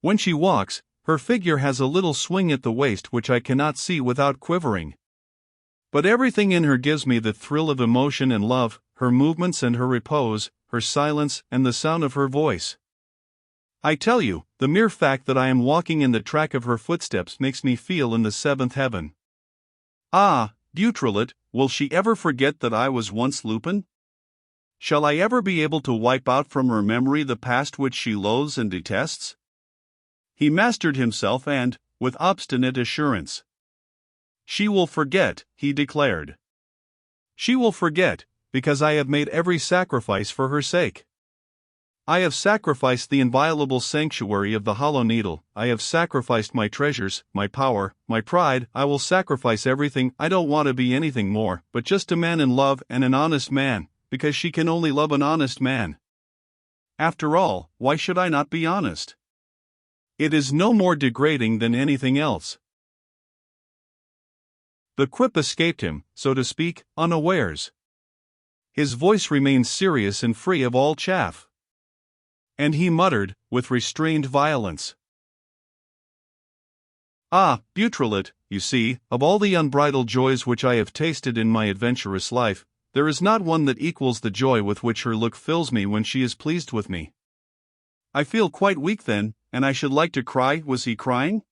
When she walks, her figure has a little swing at the waist which I cannot see without quivering. But everything in her gives me the thrill of emotion and love, her movements and her repose, her silence and the sound of her voice. I tell you, the mere fact that I am walking in the track of her footsteps makes me feel in the 7th heaven." "Ah, Beautrelet, will she ever forget that I was once Lupin? Shall I ever be able to wipe out from her memory the past which she loathes and detests?" He mastered himself and, with obstinate assurance, "She will forget," he declared. "She will forget, because I have made every sacrifice for her sake. I have sacrificed the inviolable sanctuary of the Hollow Needle, I have sacrificed my treasures, my power, my pride, I will sacrifice everything. I don't want to be anything more, but just a man in love and an honest man, because she can only love an honest man. After all, why should I not be honest? It is no more degrading than anything else." The quip escaped him, so to speak, unawares. His voice remained serious and free of all chaff. And he muttered, with restrained violence, "Ah, Beautrelet, you see, of all the unbridled joys which I have tasted in my adventurous life, there is not one that equals the joy with which her look fills me when she is pleased with me." "I feel quite weak then, and I should like to cry." Was he crying?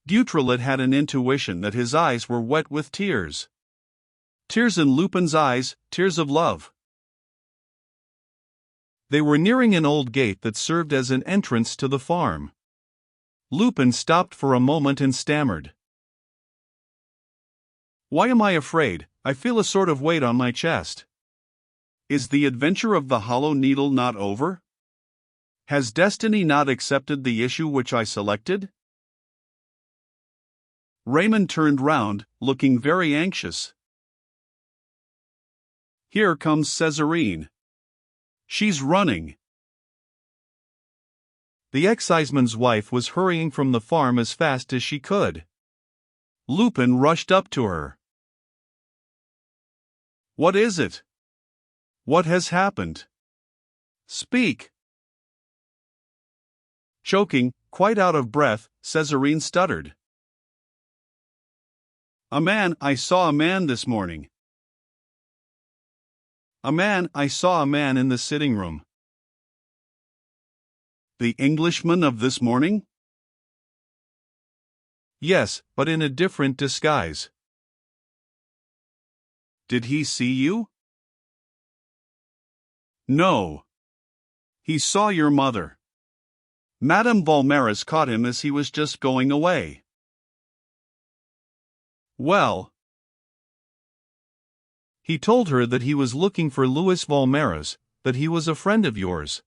Beautrelet had an intuition that his eyes were wet with tears. Tears in Lupin's eyes, tears of love. They were nearing an old gate that served as an entrance to the farm. Lupin stopped for a moment and stammered, Why am I afraid? I feel a sort of weight on my chest. Is the adventure of the Hollow Needle not over? Has destiny not accepted the issue which I selected? Raymond turned round, looking very anxious. Here comes Césarine. She's running. The exciseman's wife was hurrying from the farm as fast as she could. Lupin rushed up to her. What is it? What has happened? Speak. Choking, quite out of breath, Césarine stuttered. I saw a man this morning. I saw a man in the sitting room. The Englishman of this morning? Yes, but in a different disguise. Did he see you? No. He saw your mother. Madame Valmeras caught him as he was just going away. Well, he told her that he was looking for Louis Valmeras, that he was a friend of yours.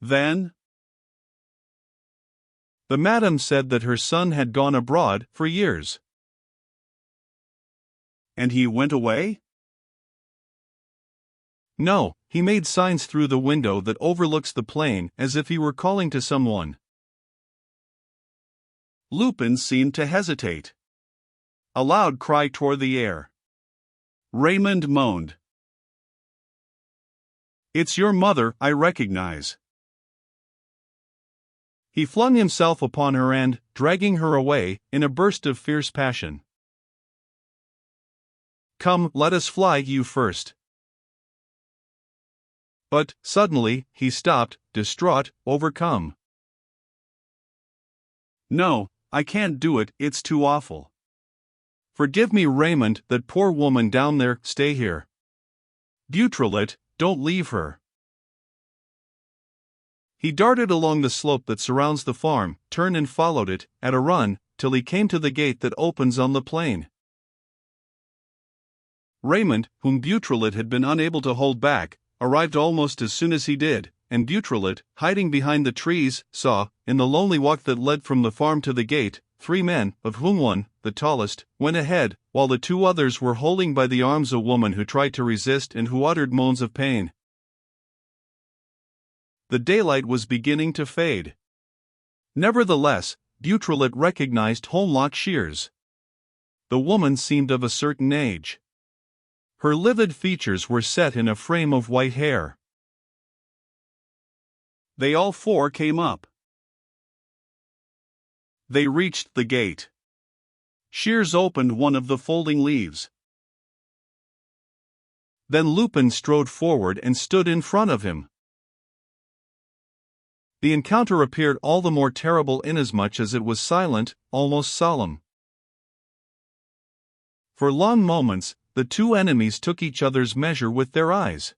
Then? The madam said that her son had gone abroad for years. And he went away? No, he made signs through the window that overlooks the plain as if he were calling to someone. Lupin seemed to hesitate. A loud cry tore the air. Raymond moaned. It's your mother, I recognize. He flung himself upon her and, dragging her away, in a burst of fierce passion. Come, let us fly, you first. But, suddenly, he stopped, distraught, overcome. No, I can't do it, it's too awful. Forgive me, Raymond, that poor woman down there, stay here. Beautrelet, don't leave her. He darted along the slope that surrounds the farm, turned and followed it, at a run, till he came to the gate that opens on the plain. Raymond, whom Beautrelet had been unable to hold back, arrived almost as soon as he did, and Beautrelet, hiding behind the trees, saw, in the lonely walk that led from the farm to the gate, 3 men, of whom one, the tallest, went ahead, while the 2 others were holding by the arms a woman who tried to resist and who uttered moans of pain. The daylight was beginning to fade. Nevertheless, Beautrelet recognized Holmlock Shears. The woman seemed of a certain age. Her livid features were set in a frame of white hair. They all 4 came up. They reached the gate. Shears opened one of the folding leaves. Then Lupin strode forward and stood in front of him. The encounter appeared all the more terrible inasmuch as it was silent, almost solemn. For long moments, the 2 enemies took each other's measure with their eyes.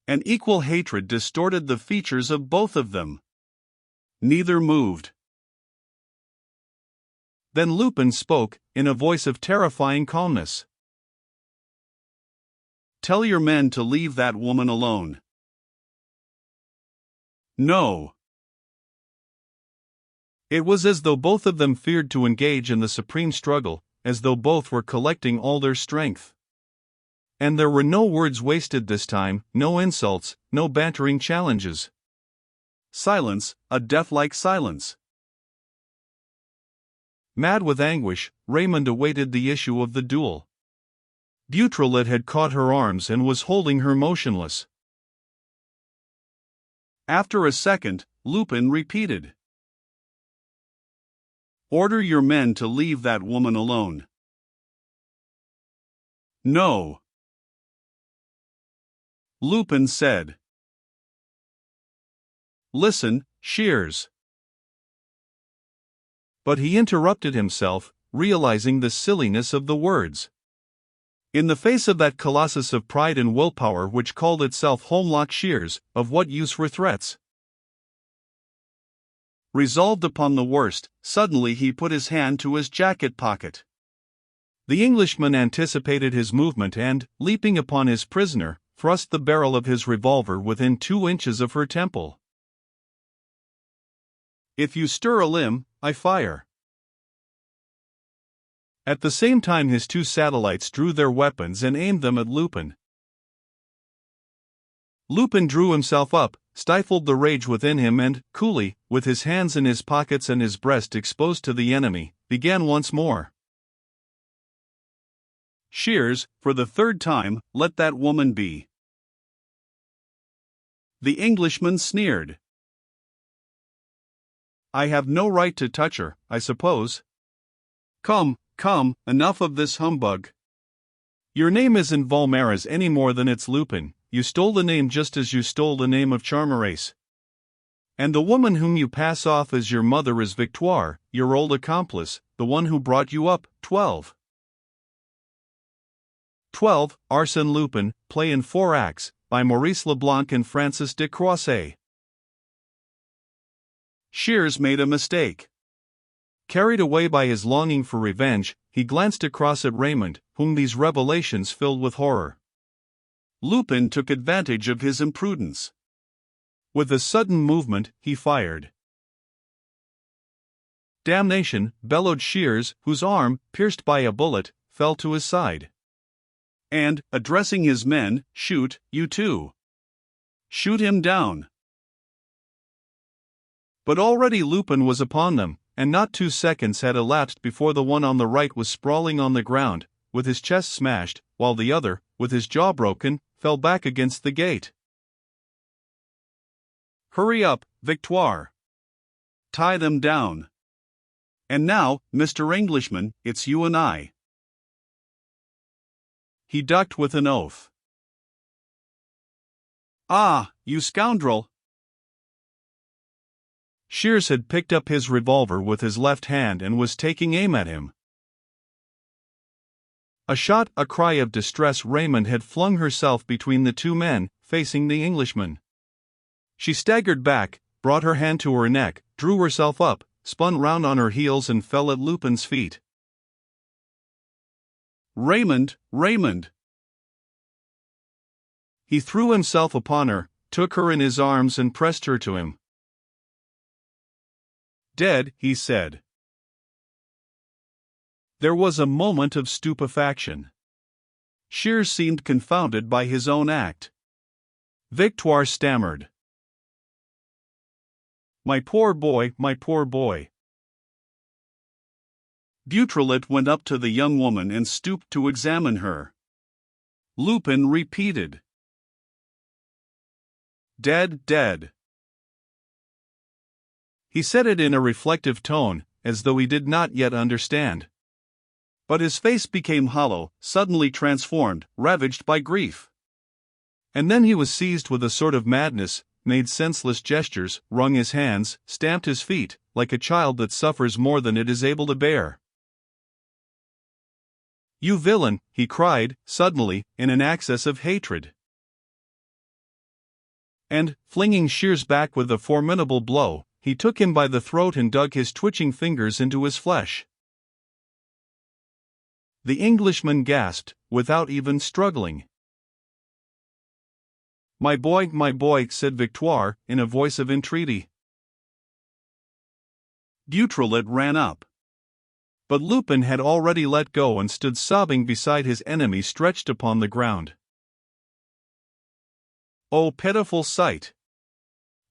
An equal hatred distorted the features of both of them. Neither moved. Then Lupin spoke, in a voice of terrifying calmness. Tell your men to leave that woman alone. No. It was as though both of them feared to engage in the supreme struggle, as though both were collecting all their strength. And there were no words wasted this time, no insults, no bantering challenges. Silence, a death-like silence. Mad with anguish, Raymond awaited the issue of the duel. Beautrelet had caught her arms and was holding her motionless. After a second, Lupin repeated. Order your men to leave that woman alone. No. Lupin said. Listen, Shears. But he interrupted himself, realizing the silliness of the words. In the face of that colossus of pride and willpower which called itself Holmlock Shears, of what use were threats? Resolved upon the worst, suddenly he put his hand to his jacket pocket. The Englishman anticipated his movement and, leaping upon his prisoner, thrust the barrel of his revolver within 2 inches of her temple. "If you stir a limb, I fire." At the same time his 2 satellites drew their weapons and aimed them at Lupin. Lupin drew himself up, stifled the rage within him and, coolly, with his hands in his pockets and his breast exposed to the enemy, began once more. "Shears, for the 3rd time, let that woman be." The Englishman sneered. "I have no right to touch her, I suppose?" Come, enough of this humbug. Your name isn't Volmares any more than it's Lupin. You stole the name just as you stole the name of Charmerace. And the woman whom you pass off as your mother is Victoire, your old accomplice, the one who brought you up. 12. Arsène Lupin, play in 4 acts, by Maurice Leblanc and Francis de Croisset. Shears made a mistake. Carried away by his longing for revenge, he glanced across at Raymond, whom these revelations filled with horror. Lupin took advantage of his imprudence. With a sudden movement, he fired. "Damnation!" bellowed Shears, whose arm, pierced by a bullet, fell to his side. And, addressing his men, "Shoot, you too. Shoot him down." But already Lupin was upon them, and not 2 seconds had elapsed before the one on the right was sprawling on the ground, with his chest smashed, while the other, with his jaw broken, fell back against the gate. "Hurry up, Victoire. Tie them down. And now, Mr. Englishman, it's you and I." He ducked with an oath. "Ah, you scoundrel!" Shears had picked up his revolver with his left hand and was taking aim at him. A shot, a cry of distress. Raymond had flung herself between the 2 men, facing the Englishman. She staggered back, brought her hand to her neck, drew herself up, spun round on her heels and fell at Lupin's feet. "Raymond, Raymond!" He threw himself upon her, took her in his arms and pressed her to him. "Dead," he said. There was a moment of stupefaction. Shears seemed confounded by his own act. Victoire stammered. My poor boy." Beautrelet went up to the young woman and stooped to examine her. Lupin repeated, Dead. He said it in a reflective tone, as though he did not yet understand. But his face became hollow, suddenly transformed, ravaged by grief. And then he was seized with a sort of madness, made senseless gestures, wrung his hands, stamped his feet, like a child that suffers more than it is able to bear. "You villain!" he cried, suddenly, in an access of hatred. And, flinging Shears back with a formidable blow, he took him by the throat and dug his twitching fingers into his flesh. The Englishman gasped, without even struggling. My boy," said Victoire, in a voice of entreaty. Beautrelet ran up. But Lupin had already let go and stood sobbing beside his enemy stretched upon the ground. Oh, pitiful sight!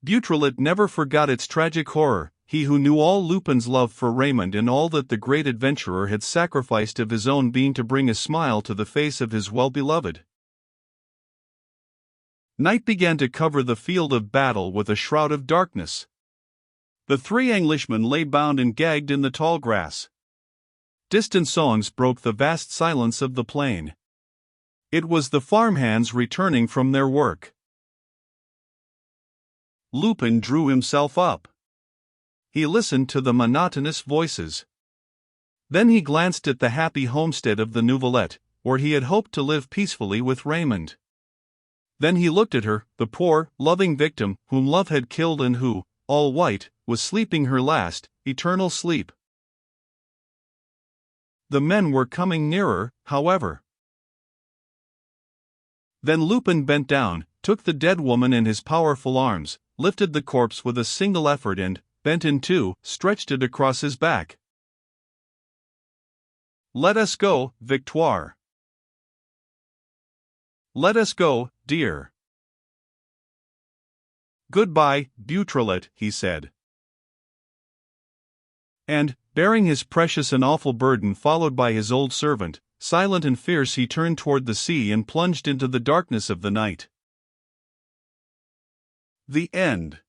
Beautrelet never forgot its tragic horror, he who knew all Lupin's love for Raymond and all that the great adventurer had sacrificed of his own being to bring a smile to the face of his well-beloved. Night began to cover the field of battle with a shroud of darkness. The 3 Englishmen lay bound and gagged in the tall grass. Distant songs broke the vast silence of the plain. It was the farmhands returning from their work. Lupin drew himself up. He listened to the monotonous voices. Then he glanced at the happy homestead of the Nouvelette, where he had hoped to live peacefully with Raymond. Then he looked at her, the poor, loving victim whom love had killed and who, all white, was sleeping her last, eternal sleep. The men were coming nearer, however. Then Lupin bent down, took the dead woman in his powerful arms, lifted the corpse with a single effort and, bent in two, stretched it across his back. "Let us go, Victoire. Let us go, dear. Goodbye, Beautrelet," he said. And, bearing his precious and awful burden followed by his old servant, silent and fierce he turned toward the sea and plunged into the darkness of the night. The end.